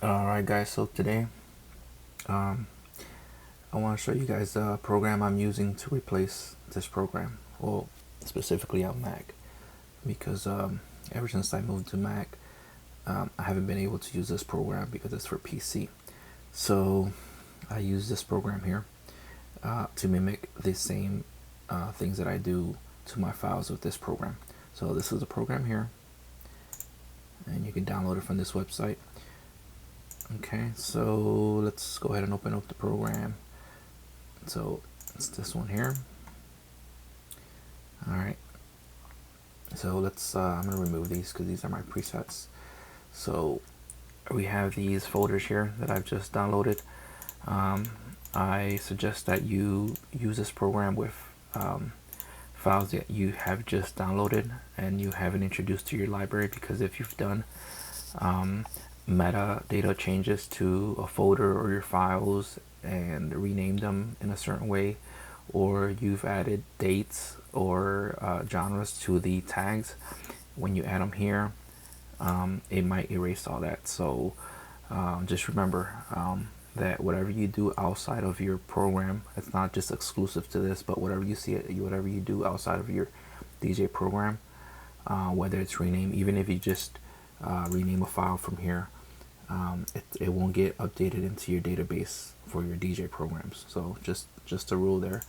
Alright guys, so today I want to show you guys a program I'm using to replace this program. Well, specifically on Mac, because ever since I moved to Mac, I haven't been able to use this program because it's for PC. So I use this program here to mimic the same things that I do to my files with this program. So this is a program here, and you can download it from this website. Okay, so let's go ahead and open up the program. So it's this one here. Alright, so let's I'm gonna remove these because these are my presets. So we have these folders here that I've just downloaded. I suggest that you use this program with files that you have just downloaded and you haven't introduced to your library, because if you've done metadata changes to a folder or your files and renamed them in a certain way, or you've added dates or genres to the tags, when you add them here, it might erase all that. So just remember that whatever you do outside of your program, it's not just exclusive to this, but whatever you see, whatever you do outside of your DJ program, whether it's rename, even if you just rename a file from here, it won't get updated into your database for your DJ programs. So just a rule there,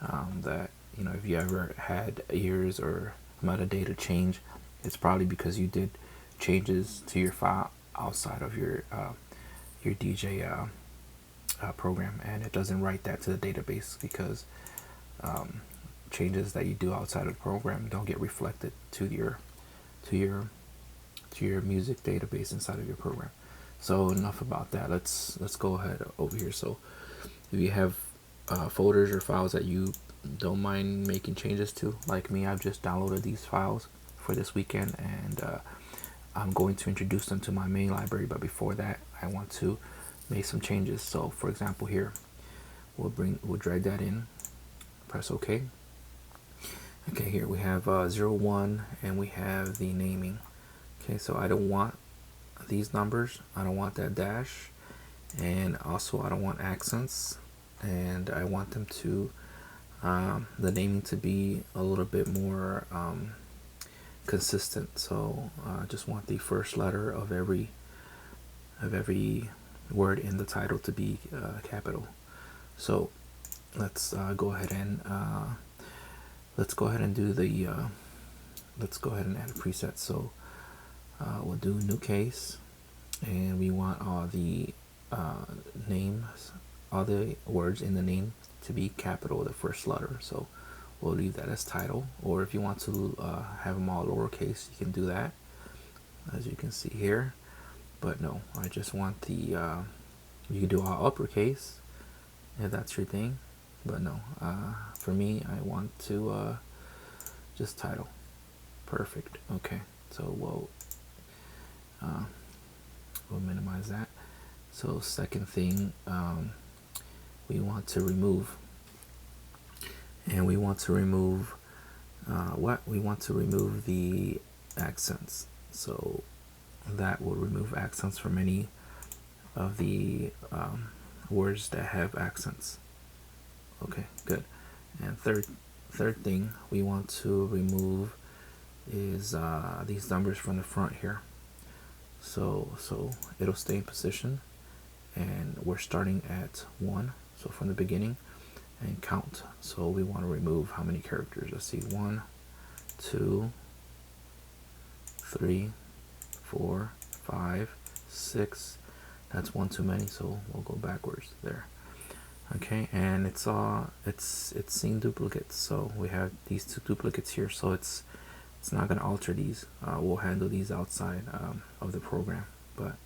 that if you ever had errors or metadata change, it's probably because you did changes to your file outside of your DJ program, and it doesn't write that to the database because changes that you do outside of the program don't get reflected to your music database inside of your program. So enough about that. Let's go ahead over here. So if you have folders or files that you don't mind making changes to, like me, I've just downloaded these files for this weekend, and I'm going to introduce them to my main library. But before that, I want to make some changes. So for example, here we'll drag that in, press OK. Okay, here we have 01, and we have the naming. Okay, so I don't want these numbers, I don't want that dash, and also I don't want accents, and I want them to the naming to be a little bit more consistent. So I just want the first letter of every word in the title to be capital. So let's go ahead and do the let's go ahead and add a preset. So we'll do new case, and we want all the names, all the words in the name to be capital, the first letter. So we'll leave that as title, or if you want to have them all lowercase, you can do that, as you can see here. But no, I just want the you can do all uppercase if that's your thing, but no, for me, I want to just title. Perfect. Okay, so we'll minimize that. So second thing, we want to remove, and we want to remove we want to remove the accents. So that will remove accents from any of the words that have accents. Okay, good. And third thing we want to remove is these numbers from the front here. So it'll stay in position, and we're starting at 1, so from the beginning, and count. So we want to remove how many characters? Let's see, 1, 2, 3, 4, 5, 6. That's one too many, so we'll go backwards there. Okay, and it's seen duplicates, so we have these 2 duplicates here, so it's not going to alter these. We'll handle these outside of the program, but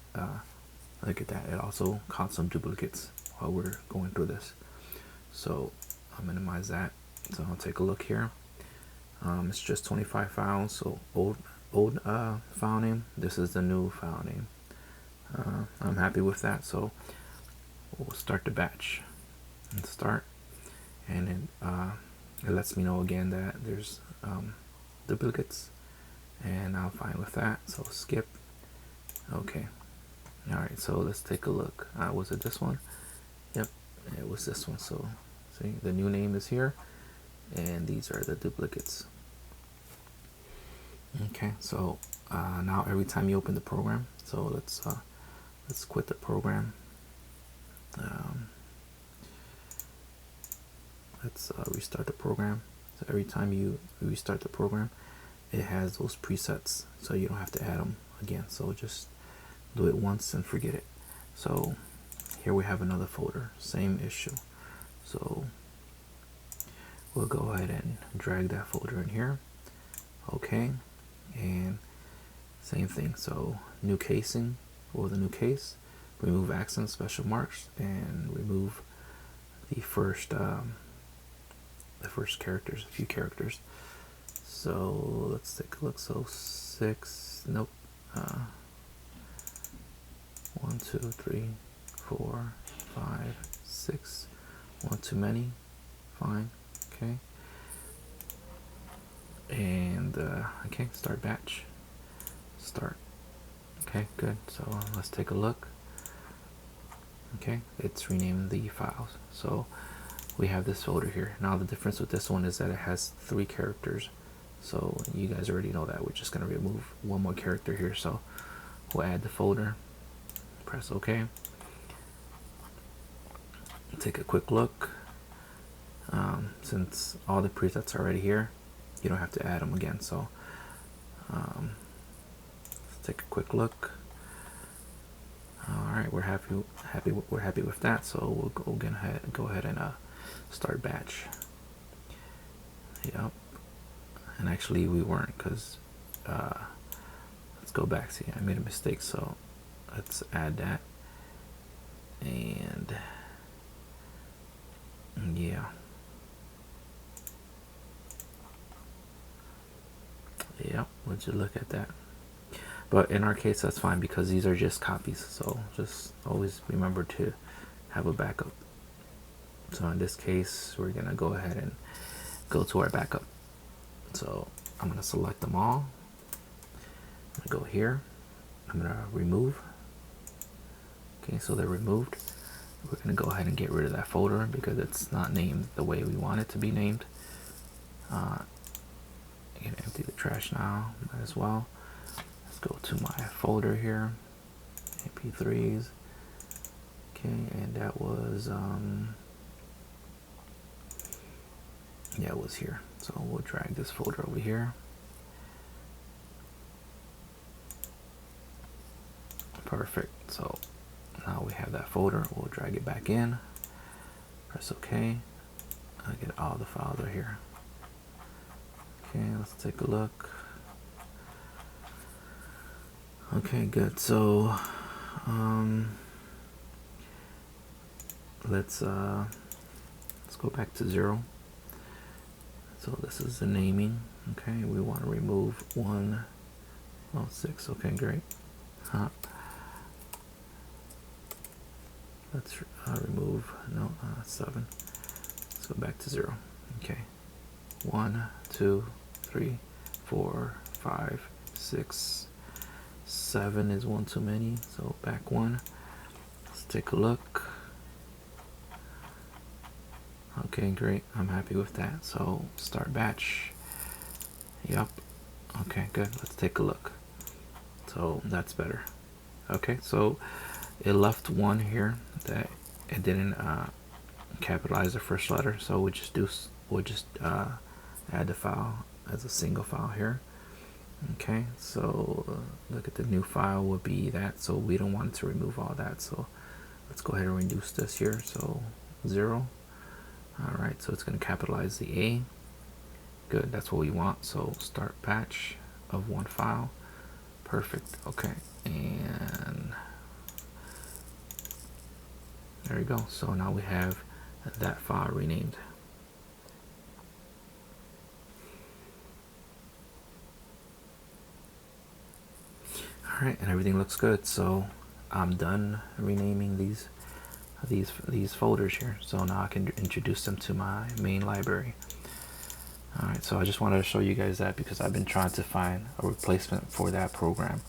look at that, it also counts some duplicates while we're going through this. So I'll minimize that. So I'll take a look here. It's just 25 files, so old file name, this is the new file name. I'm happy with that, so we'll start the batch and start, and it lets me know again that there's duplicates, and I'm fine with that, so skip. Okay, All right, so let's take a look. Was it this one? Yep, it was this one. So see, the new name is here, and these are the duplicates. Okay, so now every time you open the program, so let's quit the program. Let's restart the program. So every time you restart the program, it has those presets, so you don't have to add them again. So just do it once and forget it. So here we have another folder, same issue. So we'll go ahead and drag that folder in here. Okay, and same thing. So new casing or the new case, remove accents, special marks, and remove the first characters, a few characters. So let's take a look. So 6, nope. 1, 2, 3, 4, 5, 6. 1 too many. Fine. Okay. And okay, start batch. Start. Okay, good. So let's take a look. Okay, it's renamed the files. So we have this folder here. Now the difference with this one is that it has 3 characters. So you guys already know that. We're just going to remove one more character here. So we'll add the folder. Press OK. Take a quick look. Since all the presets are already here, you don't have to add them again. So let's take a quick look. All right, we're happy with that. So we'll go ahead and start batch. Yep. And actually we weren't, because let's go back. See, I made a mistake. So let's add that. And yeah. Yep, would you look at that? But in our case, that's fine because these are just copies. So just always remember to have a backup. So in this case, we're gonna go ahead and go to our backup. So I'm gonna select them all. I'm gonna go here. I'm gonna remove. Okay, so they're removed. We're gonna go ahead and get rid of that folder because it's not named the way we want it to be named. I'm gonna empty the trash now, might as well. Let's go to my folder here, MP3s. Okay, and that was yeah, it was here. So we'll drag this folder over here. Perfect. So now we have that folder. We'll drag it back in. Press OK. I'll get all the files are here. Okay, let's take a look. Okay, good. So let's go back to 0. So this is the naming. Okay, we want to remove 1, 6. Okay, great. Let's remove 7. Let's go back to 0. Okay, 1, 2, 3, 4, 5, 6, 7 is 1 too many. So back 1. Let's take a look. Okay, great. I'm happy with that. So start batch. Yep. Okay, good. Let's take a look. So that's better. Okay, so it left 1 here that it didn't capitalize the first letter. So we'll just add the file as a single file here. Okay, so look at the new file will be that. So we don't want to remove all that. So let's go ahead and reduce this here. So 0. All right, so it's going to capitalize the A. Good, that's what we want. So start batch of 1 file. Perfect. Okay, and there we go. So now we have that file renamed. All right, and everything looks good. So I'm done renaming these folders here. So now I can introduce them to my main library. Alright, so I just wanted to show you guys that because I've been trying to find a replacement for that program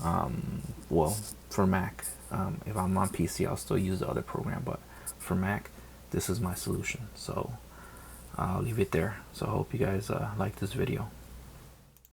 Well, for Mac, if I'm on PC, I'll still use the other program, but for Mac, this is my solution. So I'll leave it there. So I hope you guys like this video.